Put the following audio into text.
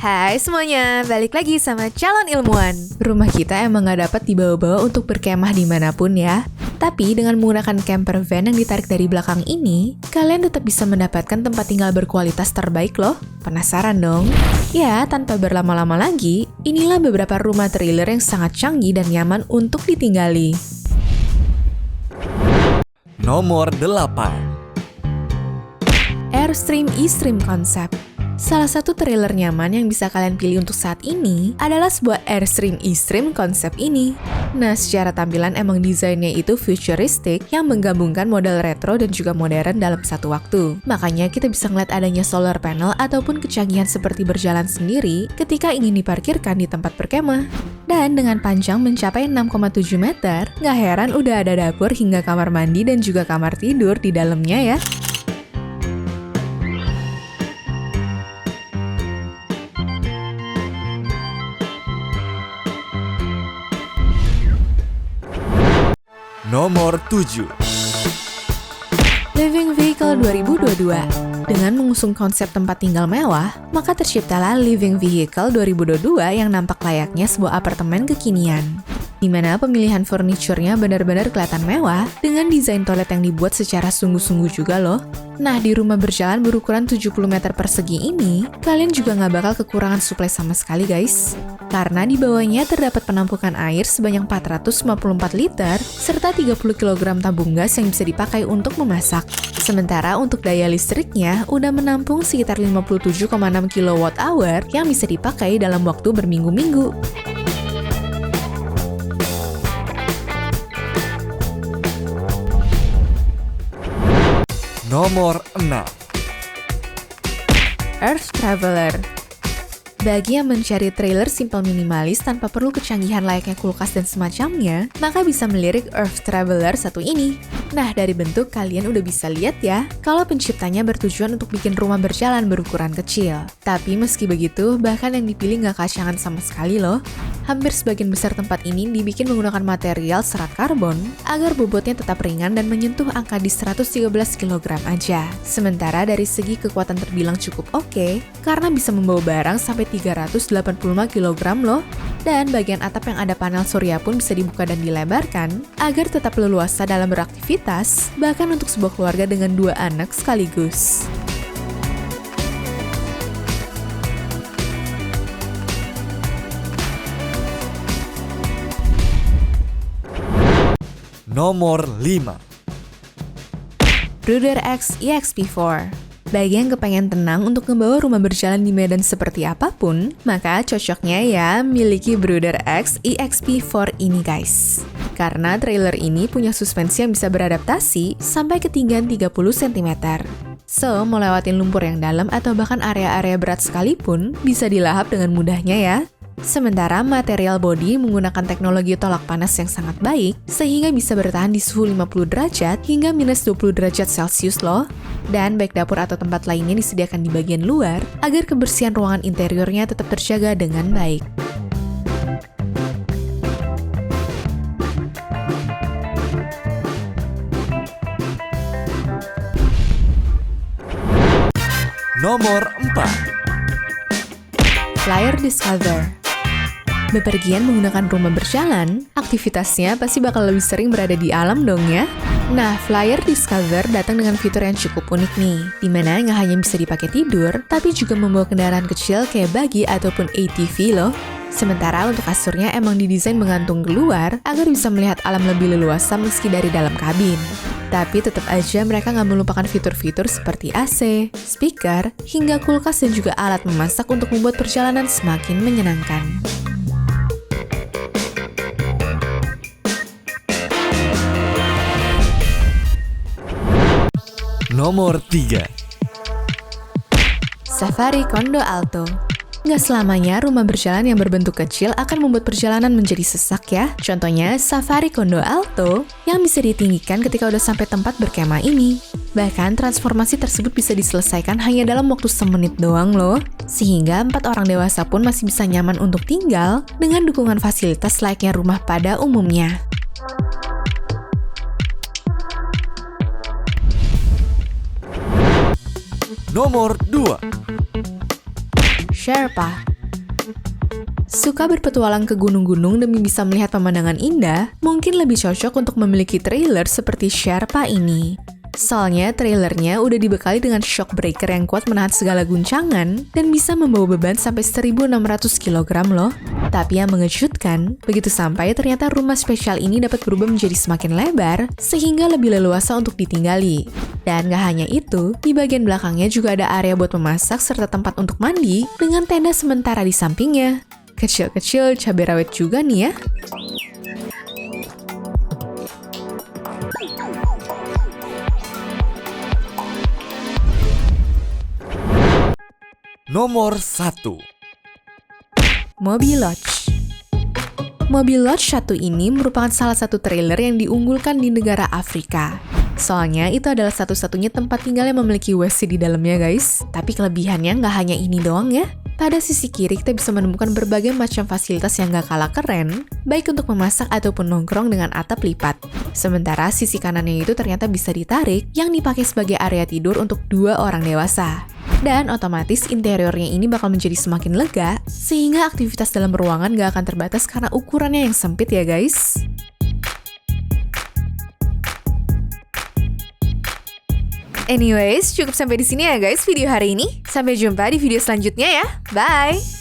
Hai semuanya, balik lagi sama Calon Ilmuwan. Rumah kita emang gak dapat dibawa-bawa untuk berkemah dimanapun ya. Tapi dengan menggunakan camper van yang ditarik dari belakang ini, kalian tetap bisa mendapatkan tempat tinggal berkualitas terbaik loh. Penasaran dong? Ya, tanpa berlama-lama lagi, inilah beberapa rumah trailer yang sangat canggih dan nyaman untuk ditinggali. Nomor 8. Airstream E-Stream Concept. Salah satu trailer nyaman yang bisa kalian pilih untuk saat ini adalah sebuah Airstream E-Stream Concept ini. Nah, secara tampilan emang desainnya itu futuristik yang menggabungkan model retro dan juga modern dalam satu waktu. Makanya kita bisa ngeliat adanya solar panel ataupun kecanggihan seperti berjalan sendiri ketika ingin diparkirkan di tempat berkemah. Dan dengan panjang mencapai 6,7 meter, nggak heran udah ada dapur hingga kamar mandi dan juga kamar tidur di dalamnya ya. Nomor 7. Living Vehicle 2022. Dengan mengusung konsep tempat tinggal mewah, maka terciptalah Living Vehicle 2022 yang nampak layaknya sebuah apartemen kekinian. Di mana pemilihan furniturnya benar-benar kelihatan mewah dengan desain toilet yang dibuat secara sungguh-sungguh juga loh. Nah, di rumah berjalan berukuran 70 meter persegi ini, kalian juga nggak bakal kekurangan suplai sama sekali guys. Karena di bawahnya terdapat penampungan air sebanyak 454 liter, serta 30 kg tabung gas yang bisa dipakai untuk memasak. Sementara untuk daya listriknya udah menampung sekitar 57,6 kWh yang bisa dipakai dalam waktu berminggu-minggu. Nomor 6. Earth Traveler. Bagi yang mencari trailer simple minimalis tanpa perlu kecanggihan layaknya kulkas dan semacamnya, maka bisa melirik Earth Traveler satu ini. Nah, dari bentuk kalian udah bisa lihat ya, kalau penciptanya bertujuan untuk bikin rumah berjalan berukuran kecil. Tapi meski begitu, bahkan yang dipilih nggak kacangan sama sekali loh. Hampir sebagian besar tempat ini dibikin menggunakan material serat karbon agar bobotnya tetap ringan dan menyentuh angka di 113 kg aja. Sementara dari segi kekuatan terbilang cukup oke, karena bisa membawa barang sampai 385 kg loh. Dan bagian atap yang ada panel surya pun bisa dibuka dan dilebarkan agar tetap leluasa dalam beraktivitas, bahkan untuk sebuah keluarga dengan 2 anak sekaligus. Nomor 5. Brooder X EXP4. Bagi yang kepengen tenang untuk membawa rumah berjalan di medan seperti apapun, maka cocoknya ya miliki Brooder X EXP4 ini guys. Karena trailer ini punya suspensi yang bisa beradaptasi sampai ketinggian 30 cm. So, mau lewatin lumpur yang dalam atau bahkan area-area berat sekalipun bisa dilahap dengan mudahnya ya. Sementara material bodi menggunakan teknologi tolak panas yang sangat baik, sehingga bisa bertahan di suhu 50 derajat hingga minus 20 derajat Celcius loh. Dan baik dapur atau tempat lainnya disediakan di bagian luar, agar kebersihan ruangan interiornya tetap terjaga dengan baik. Nomor 4. Flyer Discover. Bepergian menggunakan rumah berjalan, aktivitasnya pasti bakal lebih sering berada di alam dong ya. Nah, Flyer Discover datang dengan fitur yang cukup unik nih, dimana nggak hanya bisa dipakai tidur, tapi juga membawa kendaraan kecil kayak buggy ataupun ATV loh. Sementara untuk kasurnya emang didesain menggantung keluar agar bisa melihat alam lebih leluasa meski dari dalam kabin. Tapi tetap aja mereka nggak melupakan fitur-fitur seperti AC, speaker, hingga kulkas dan juga alat memasak untuk membuat perjalanan semakin menyenangkan. Nomor 3. Safari Condo Alto. Nggak selamanya rumah berjalan yang berbentuk kecil akan membuat perjalanan menjadi sesak ya. Contohnya Safari Condo Alto yang bisa ditinggikan ketika udah sampai tempat berkemah ini. Bahkan transformasi tersebut bisa diselesaikan hanya dalam waktu semenit doang loh. Sehingga 4 orang dewasa pun masih bisa nyaman untuk tinggal dengan dukungan fasilitas layaknya rumah pada umumnya. Nomor 2. Sherpa. Suka berpetualang ke gunung-gunung demi bisa melihat pemandangan indah, mungkin lebih cocok untuk memiliki trailer seperti Sherpa ini. Soalnya trailernya udah dibekali dengan shock breaker yang kuat menahan segala guncangan dan bisa membawa beban sampai 1.600 kg loh. Tapi yang mengejutkan, begitu sampai ternyata rumah spesial ini dapat berubah menjadi semakin lebar sehingga lebih leluasa untuk ditinggali. Dan gak hanya itu, di bagian belakangnya juga ada area buat memasak serta tempat untuk mandi dengan tenda sementara di sampingnya. Kecil-kecil cabai rawit juga nih ya. Nomor 1. Mobil Lodge. Mobil Lodge 1 ini merupakan salah satu trailer yang diunggulkan di negara Afrika. Soalnya itu adalah satu-satunya tempat tinggal yang memiliki WC di dalamnya guys. Tapi kelebihannya nggak hanya ini doang ya. Pada sisi kiri kita bisa menemukan berbagai macam fasilitas yang nggak kalah keren, baik untuk memasak ataupun nongkrong dengan atap lipat. Sementara sisi kanannya itu ternyata bisa ditarik, yang dipakai sebagai area tidur untuk 2 orang dewasa. Dan otomatis interiornya ini bakal menjadi semakin lega, sehingga aktivitas dalam ruangan gak akan terbatas karena ukurannya yang sempit ya guys. Anyways, cukup sampai di sini ya guys video hari ini. Sampai jumpa di video selanjutnya ya. Bye!